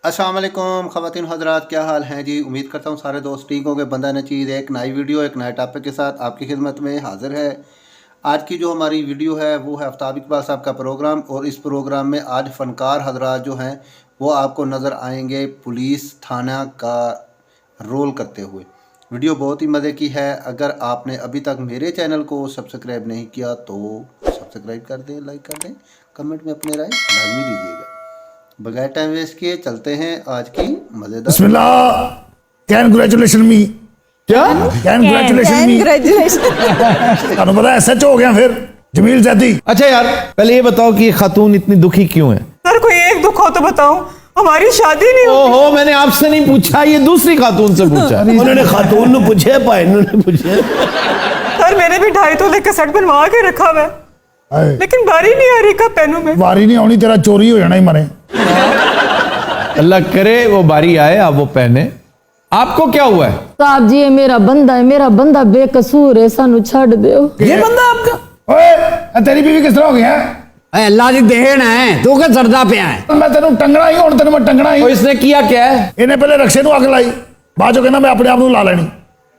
अस्सलाम वालेकुम ख़वातीन हज़रात, क्या हाल हैं जी। उम्मीद करता हूँ सारे दोस्त ठीक होंगे। बंदा नचीज़ एक नई वीडियो एक नए टॉपिक के साथ आपकी खिदमत में हाज़िर है। आज की जो हमारी वीडियो है वो है आफ्ताब इकबाल साहब का प्रोग्राम, और इस प्रोग्राम में आज फ़नकार हज़रात जो हैं वो आपको नज़र आएंगे पुलिस थाना का रोल करते हुए। वीडियो बहुत ही मज़े की है। अगर आपने अभी तक मेरे चैनल को सब्सक्राइब नहीं किया तो सब्सक्राइब कर दें, लाइक कर दें, कमेंट में अपने राय लाजमी दीजिएगा। बगैर टाइम वेस्ट किए चलते हैं आज की मजेदार। बिस्मिल्लाह। कैंग्रेचुलेशन मी। क्या कैंग्रेचुलेशन मी। ਤੁਹਾਨੂੰ ਪਤਾ ਐਸਐਚ ਹੋ ਗਿਆ ਫਿਰ जमील जैदी। अच्छा यार, पहले ये बताओ कि ये खातून इतनी दुखी क्यों है? सर कोई एक दुख हो तो बताओ, हमारी शादी नहीं हुई। ओहो, मैंने आपसे नहीं पूछा, ये दूसरी खातून से पूछा। उन्होंने खातून ने पूछे, भाई ने पूछे। सर मैंने भी 2.5 तोले कैसेट बनवा के रखा हुआ है, लेकिन बारी नहीं आ रही, कब पहनूं मैं? वारी नहीं आनी, तेरा चोरी हो जाना ही मरे। अल्लाह करे वो बारी आए, आप वो पहने। आपको क्या हुआ है? साहब जी ये मेरा बंदा बेकसूर है, सानू छड़ दो। ये बंदा आपका? ओए तेरी बीवी किस तरह हो गया? अल्लाह दी देन है, तू क्या सरदा पिया है? मैं तेनू टंगना ही हुण, तेनू मैं टंगना ही। और इसने किया क्या है? इन्हें पहले रक्शे नू अग लाई, बाद चो कहना मैं अपने आप नू ला लेनी।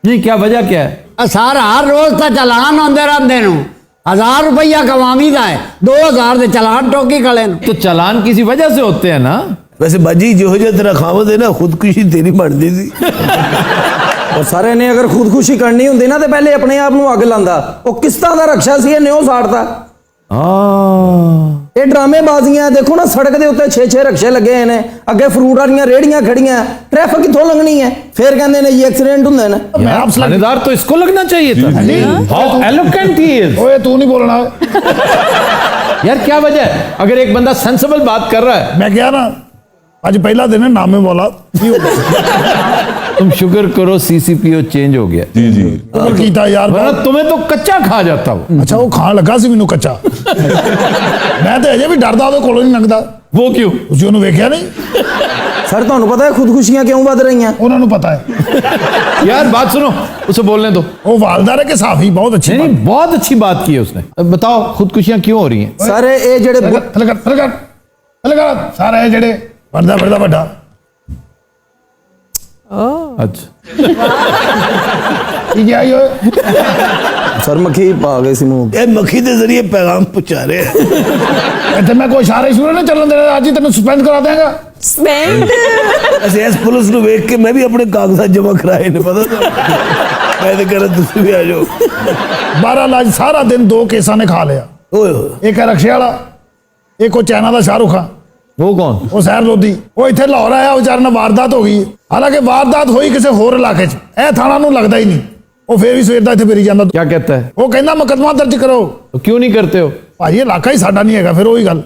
जी क्या वजह क्या है? सर हर रोज का चलान आंदे रहंदे नु, 1000 रुपया कमावी दा है, 2000 दे चलान टोकी कले नु। तो चालान किसी वजह से होते हैं ना। वैसे बाजी जो तेरा खावत है ना, खुदकुशी तेरी बनती थी। और सारे ने अगर खुदकुशी करनी होंदी ना तो पहले अपने आप नू अग लांदा। वो किस तरह का रक्षा सी न्यो साड़ता। ये ड्रामेबाजियां देखो ना, सड़क के उत्ते 6-6 रक्षे लगे हैं, अगे फ्रूट वाली रेहड़ियां खड़ियां, ट्रैफिक कितों लंघनी है, फिर कहंदे ने ये एक्सीडेंट हुंदे ने। थानेदार तो इसको लगना चाहिए था। How eloquent he is. ओए तू नहीं बोलना। यार क्या वजह है? अगर एक बंदा सेंसिबल बात कर रहा है। मैं क्या ना, आज पहला दिन है, नामे बोला तुम शुक्र करो सीसीपीओ चेंज हो गया। जी जी कीता यार। वरना तुम्हें तो कच्चा खा जाता वो। अच्छा वो खान लगा सी मैनू कच्चा। मैं तो अजे भी डरदा ਉਹਦੇ ਕੋਲੋਂ ਨਹੀਂ ਲੰਘਦਾ। वो क्यों? ਤੁਸੀਂ ਉਹਨੂੰ ਵੇਖਿਆ ਨਹੀਂ? सर ਤੁਹਾਨੂੰ पता है खुदकुशियां क्यों बढ़ रही हैं? ਉਹਨਾਂ ਨੂੰ पता है। यार बात सुनो, उसे बोलने दो। वो वालदार है कि साफी बहुत अच्छी नहीं, बहुत अच्छी बात की है उसने। अब बताओ खुदकुशियां क्यों हो रही हैं? सर ये जेड़े सारे जेड़े बड़ा बड़ा अच्छा क्या ये सर मक्खी पा गई सी मुंह। ये मक्खी के जरिए पैगाम पहुंचा रहे हैं। इतने मैं कोई इशारे शुरू नहीं चलन देना, आज ही तेन सस्पेंड करा देगा। ऐसे इस पुलिस को देख के मैं भी अपने कागजात जमा कराए ने, पता था मैं तो कह रहा तुम भी आ जाओ। 12 लाख सारा दिन 2 केसा ने खा लिया। एक है रक्शे वाला, एक वो चाइना का शाहरुख खान। वो कौन? वो सैर लोधी। वो इतने लाहौर आया, बेचारे ने वारदात हो गई। हालांकि वारदात हुई किसी होर इलाके च, ए थाना नू लगता ही नहीं। वो फिर भी सवेर दा इत्थे फिरी जांदा। क्या कहता है? वो कहना मुकदमा दर्ज करो। तो क्यों नहीं करते हो? भाई ये इलाका ही साडा नहीं है। फिर वही गल,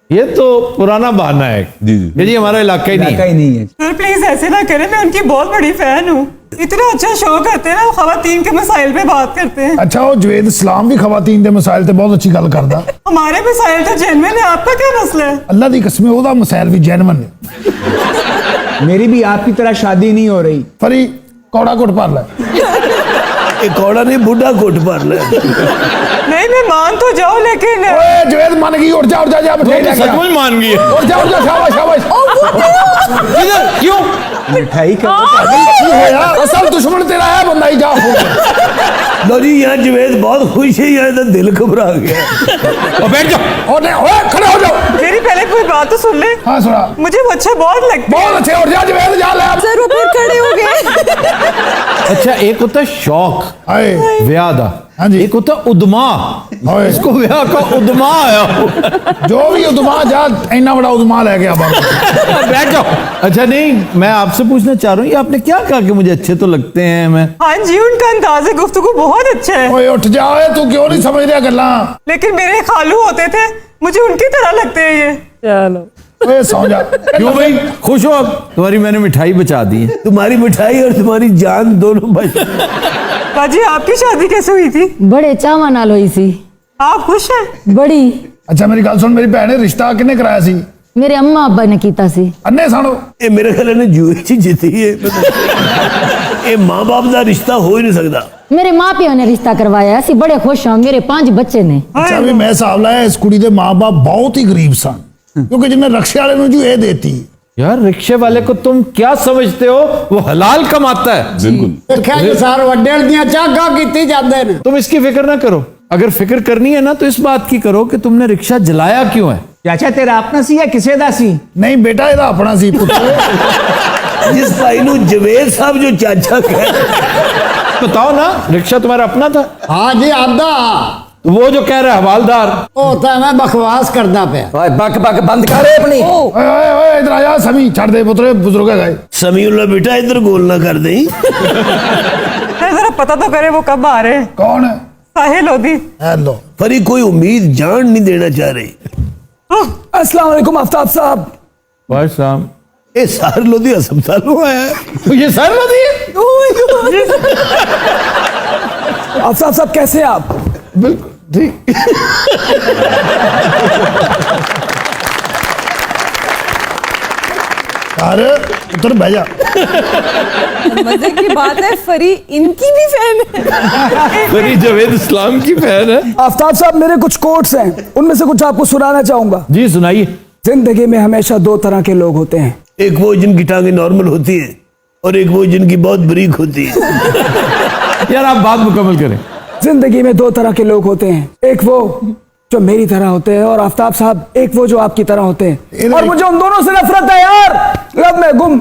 ये तो पुराना बहाना है। जी जी ये जी हमारा इलाका ही नहीं है। सर प्लीज ऐसे ना करें, मैं उनकी बहुत बड़ी फैन हूँ। इतना अच्छा शो करते हैं ना, वो खवातीन के मसाइल पे बात करते हैं। अच्छा वो जवेद इस्लाम भी खवातीन के मसाइल ते बहुत अच्छी गल करदा। हमारे मसाइल तो जेन्युइन है, आपका क्या मसला है? अल्लाह दी कसम ओदा मसाइल भी जेन्युइन है। मेरी भी आपकी तरह शादी नहीं हो रही। फरी कौड़ा घुट भर ले। ये कौड़ा नहीं, बुढ़ा घुट भर ले। नहीं मैं मान तो जाऊँ, लेकिन ओए जवेद मान गई, उठ जा जा वो तो सचमुच मान गई है। उठ जा शाबाश शाबाश। इधर क्यों? मिठाई का असल दुश्मन तेरा है, बंदा ही जा। लो जी, यहाँ जवेद बहुत खुश है, यहाँ तो दिल घबरा गया। और बैठ जाओ। ओए खड़े हो जाओ। मेरी पहले कोई बात तो सुन ले। हाँ सुना। मुझे वो अच्छे बहुत लगते हैं। बहुत अच्छे, उठ जा जवेद जा ले। सर वो फिर खड़े हो गए। अच्छा एक होता है शौक, हाय ब्याह दा। हाँ जी। एक होता है उद्मा। हाय इसको ब्याह का उद्मा आया। जो भी उद्मा जा, इतना बड़ा उद्मा ले गया बाबा। बैठ जाओ। अच्छा नहीं, मैं आपसे पूछना चाह रहा हूँ, ये आपने क्या कहा कि मुझे अच्छे तो लगते हैं? मैं हाँ जी, उनका अंदाज़े गुफ्तगू बहुत अच्छा है। ओए उठ जा, ओए तू क्यों नहीं समझ रहा गल्ला? लेकिन मेरे खालू होते थे, मुझे उनकी तरह लगते हैं ये। चलो ओए सो जा। क्यों भाई, खुश हो अब? तुम्हारी मैंने मिठाई बचा दी है। तुम्हारी मिठाई और तुम्हारी जान दोनों बच। बाजी आपकी शादी कैसे हुई थी? बड़े चावा नाल होई सी। आप खुश हैं? बड़ी। अच्छा मेरी गल सुन, मेरी भैन ने रिश्ता किन्ने कराया सी? मेरे अम्मा अब्बा ने कीता सी। अन्ने सानो ये मेरे ख्याल ने जुए च जीती है। ये माँ बाप का रिश्ता हो ही नहीं सकता। मेरे माँ प्यो ने रिश्ता करवाया, असी बड़े खुश हाँ, मेरे 5 बच्चे ने। अच्छा भी मैं हिसाब लाया, इस कुड़ी के माँ बाप बहुत ही गरीब सन, क्योंकि जिन्हें रक्षे वाले नूं जो ये देती यार रिक्शे वाले को तुम क्या समझते हो, वो हलाल कमाता है। बिल्कुल। देखा जी सार वड्डेल दियां चागा कीती जांदे ने। तुम इसकी फिक्र ना करो, अगर फिक्र करनी है ना तो इस बात की करो कि तुमने रिक्शा जलाया क्यों है। ਚਾਚਾ ਤੇਰਾ ਆਪਣਾ ਸੀ ਜਾਂ ਕਿਸੇ ਦਾ ਸੀ? ਨਹੀਂ ਬੇਟਾ ਇਹਦਾ ਆਪਣਾ ਸੀ ਪੁੱਤਰ। जिस भाई नु जवेद साहब जो चाचा कह बताओ ना, रिक्शा तुम्हारा अपना था? हाँ जी आदा। वो जो कह रहा है हवालदार, ਉਹ ਤਾਂ ਮੈਂ ਬਕਵਾਸ ਕਰਦਾ ਪਿਆ। ਓਏ ਬੱਕ ਬੱਕ ਬੰਦ ਕਰ ਆਪਣੀ। ਓਏ ਓਏ ਓਏ ਇਧਰ ਆ ਜਾ ਸਮੀ ਛੱਡ ਦੇ ਪੁੱਤਰ ਬਜ਼ੁਰਗ ਹੈਗਾ ਇਹ। समीउल्लाह बेटा इधर गोल ना कर दें। जरा पता तो करे वो कब आ रहे हैं। ਕੌਣ ਹੈ? साहिल लोधी। ਹੈਲੋ फरी कोई उम्मीद जान नहीं देना चाह रही। अस्सलाम वालेकुम आफ्ताब साहब। भाई साहब ये सार लोधी अस्पताल में आया है। ये सर लोधी है? आफ्ताब साहब कैसे हैं आप? ਬਿਲਕੁਲ ਠੀਕ। यार पुत्र बह जा। मजे की बात है फरी इनकी भी फैन है। फरी जवेद इस्लाम की फैन है। आफ्ताब साहब मेरे कुछ कोट्स हैं, उनमें से कुछ आपको सुनाना चाहूंगा। जी सुनाइए। जिंदगी में हमेशा दो तरह के लोग होते हैं, एक वो जिनकी टांगे नॉर्मल होती है और एक वो जिनकी बहुत बरीक होती है। यार आप बात मुकम्मल करें। जिंदगी में दो तरह के लोग होते हैं, एक वो जो मेरी तरह होते हैं और आफ्ताब साहब एक वो जो आपकी तरह होते हैं। और मुझे उन दोनों से नफरत है यार। लब में गुम,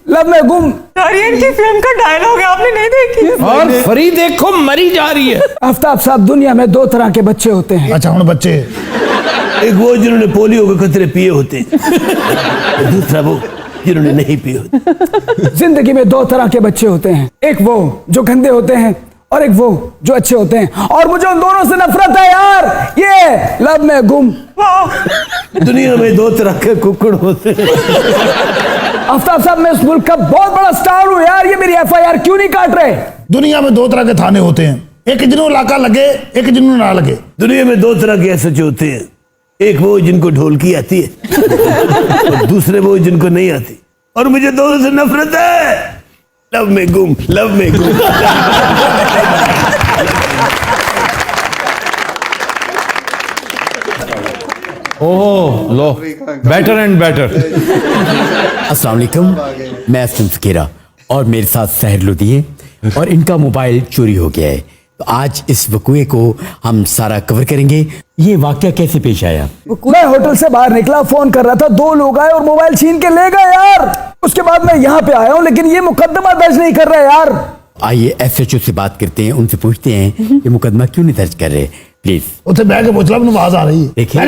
लब में गुम। यार ये इनकी फिल्म का डायलॉग है, आपने नहीं देखी? और फरी देखो मरी जा रही है। आफ्ताब साहब दुनिया में दो तरह के बच्चे होते हैं। अच्छा हूँ बच्चे एक वो जिन्होंने पोलियो के खतरे पिए होते हैं और दूसरा वो जिन्होंने नहीं पिए होते। जिंदगी में दो तरह के बच्चे होते हैं, एक वो जो गंदे होते हैं और एक वो जो अच्छे होते हैं। और मुझे उन दोनों से नफरत है यार। ये लब में गुम। दुनिया में दो तरह के कुकड़ होते हैं। आफ्ताब साहब मैं इस मुल्क का बहुत बड़ा स्टार हूँ यार, ये मेरी FIR क्यों नहीं काट रहे? दुनिया में दो तरह के थाने होते हैं, एक जिन्हों इलाका लगे एक जिन्हों ना लगे। दुनिया में दो तरह के SHO होते हैं, एक वो जिनको ढोलकी आती है और दूसरे वो जिनको नहीं आती। और मुझे दोनों से नफरत है। लव में गुम, लव में गुम। ओह लो, बेटर एंड बेटर। अस्सलाम वालेकुम, मैं असलम फकीरा और मेरे साथ सहर लोधी है और इनका मोबाइल चोरी हो गया है। तो आज इस वकुए को हम सारा कवर करेंगे। ये वाकया कैसे पेश आया? मैं होटल से बाहर निकला, फोन कर रहा था, दो लोग आए और मोबाइल छीन के ले गए यार। उसके बाद मैं यहाँ पे आया हूँ, लेकिन ये मुकदमा दर्ज नहीं कर रहे यार। आइए SHO से बात करते हैं, उनसे पूछते हैं ये मुकदमा क्यों नहीं दर्ज कर रहे। प्लीज उसे बैठ के पूछ ला, आवाज आ रही है। देखिए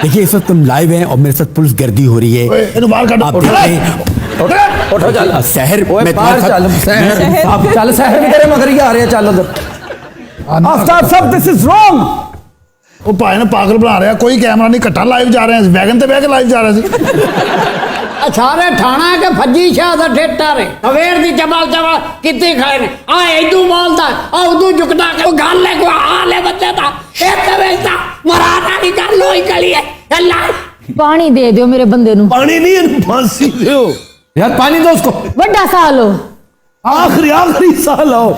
देखिए इस वक्त हम लाइव हैं और मेरे साथ पुलिस गर्दी हो रही है। आप देख रहे हैं। उठो चल सहर मैं बाहर चल सहर, आप चल सहर भी तेरे मगर ही आ रहे हैं। चल उधर। आफ्ताब साहब दिस इज रॉन्ग। ਉਹ ਭਾਈ ਨੇ ਪਾਗਲ ਬਣਾ ਰਿਹਾ, ਕੋਈ ਕੈਮਰਾ ਨਹੀਂ, ਘੱਟਾ ਲਾਈਵ ਜਾ ਰਹੇ ਹਾਂ, ਵੈਗਨ ਤੇ ਬਹਿ ਕੇ ਲਾਈਵ ਜਾ ਰਹੇ ਸੀ। सारे ठाणा के फज्जी शाह दा ठेठा रे अवेर दी चबल चबल कितने खाए ने आ इदू बोलदा आ उदू झुकदा को गाल ले को हाले बच्चे दा ए तवेता मराठा दी गल होई कली है अल्लाह। पानी दे दियो मेरे बंदे नु। पानी नहीं है, फांसी दो यार, पानी दो उसको। बड़ा साल हो, आखिरी साल आओ।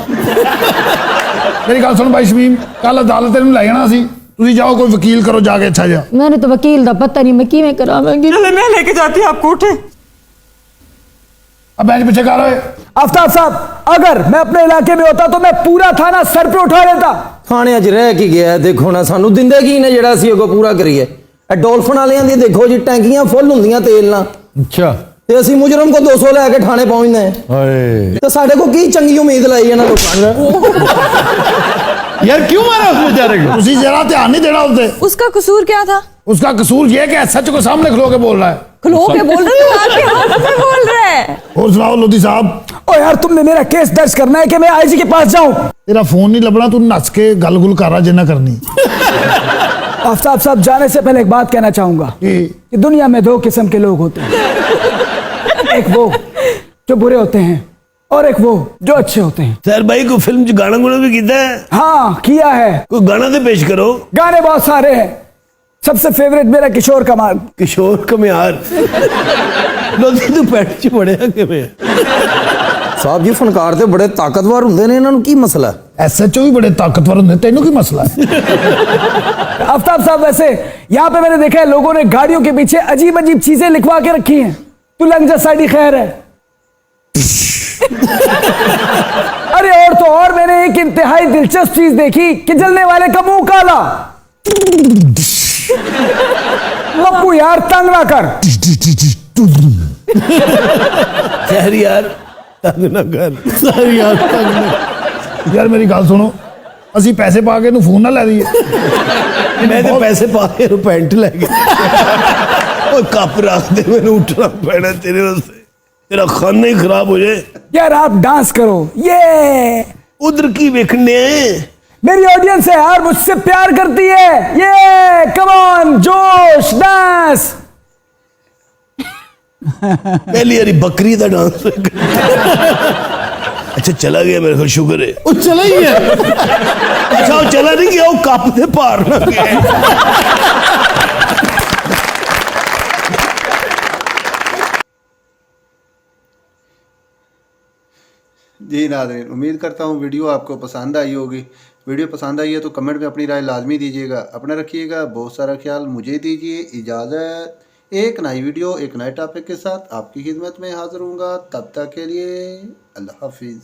मेरी गल सुन भाई शमीम, कल अदालत ਨੂੰ ਲੈ ਜਾਣਾ ਸੀ, ਤੁਸੀਂ जाओ कोई वकील करो जाके अच्छा जा। मैंने तो वकील दा पता नहीं, मैं किवें करावांगी। चले मैं लेके जाती हूँ, आपको उठे। अब बेंच पीछे कर रहे। आफ्ताब साहब अगर मैं अपने इलाके में होता तो मैं पूरा थाना सर पे उठा लेता। थाने अज रह की गया देखो ना, सानू दिंदे की ने जेड़ा सी अगो पूरा करिए। डॉल्फिन वालियां दी देखो जी टैंकियां फुल हुंदियां तेल नाल। अच्छा ते ਅਸੀਂ ਮੁਜਰਮ को 200 ਲੈ ਕੇ थाने पहुंचने हैं। तो साडे को की चंगी उम्मीद लाई है ना लोकां ने। यार क्यों मारा उस बेचारे को? उसी जरा ध्यान नहीं देना उससे। उसका कसूर क्या था? उसका कसूर ये कि SHO को सामने खलो के बोल रहा है। खलो के बोल रहे हो, आपके हाथ में बोल रहे हैं। और सुनाओ लोधी साहब। ओ यार तुमने मेरा केस दर्ज करना है कि मैं IG के पास जाऊं? तेरा फोन नहीं लबना, तू नस के गल गुल कर रहा जिन्ना करनी। आफ्ताब साहब जाने से पहले एक बात कहना चाहूंगा कि दुनिया में दो किस्म के लोग होते हैं, एक वो जो बुरे होते हैं और एक वो जो अच्छे होते हैं। सर भाई को फिल्म च गाना गुना भी कीता है? हाँ किया है। कोई गाना तो पेश करो। गाने बहुत सारे हैं, सबसे फेवरेट मेरा किशोर कमार। किशोर कमार लोधी तू पैट च पड़िया किवें? ਸਾਹਿਬ ਜੀ ਫਨਕਾਰ ਤੇ ਬੜੇ ਤਾਕਤਵਰ ਹੁੰਦੇ ਨੇ, ਇਹਨਾਂ ਨੂੰ ਕੀ ਮਸਲਾ? SHO भी बड़े ताकतवर होंगे, तेनों की मसला है? आफ्ताब साहब, वैसे यहाँ पे मैंने देखा है लोगों ने गाड़ियों के पीछे अजीब अजीब चीजें लिखवा के रखी हैं। तू लंग जा साइडी खैर है। अरे और तो और मैंने एक इंतहाई दिलचस्प चीज देखी कि जलने वाले का मुंह काला। लप्पू यार तंग ना कर। खैर यार तंग ना कर। सर यार तंग ना। यार मेरी गल सुनो, ਅਸੀਂ ਪੈਸੇ ਪਾ ਕੇ ਇਹਨੂੰ ਫੋਨ ਨਾ ਲੈ ਦਈਏ। ਮੈਂ ਤੇ ਪੈਸੇ ਪਾ ਕੇ ਇਹਨੂੰ ਪੈਂਟ ਲੈ ਗਿਆ। ਓਏ ਕੱਪ ਰੱਖ ਦੇ, ਮੈਨੂੰ ਉੱਠਣਾ ਪੈਣਾ ਤੇਰੇ ਵਾਸਤੇ, तेरा खाना ही खराब हो जाए। यार आप डांस करो। ये उधर की देखने मेरी ऑडियंस है यार, मुझसे प्यार करती है। ये कम ऑन जोश डांस। पहली यारी बकरी का डांस। अच्छा चला गया मेरे को, शुक्र है। ਉਹ ਚਲਾ ਹੀ ਗਿਆ। अच्छा वो चला नहीं गया, वो कप से पार ना गया। जी नाज़रीन, उम्मीद करता हूँ वीडियो आपको पसंद आई होगी। वीडियो पसंद आई है तो कमेंट में अपनी राय लाजमी दीजिएगा। अपना रखिएगा बहुत सारा ख्याल। मुझे दीजिए इजाज़त। एक नई वीडियो एक नए टॉपिक के साथ आपकी खिदमत में हाज़िर हूँगा। तब तक के लिए अल्लाह हाफिज़।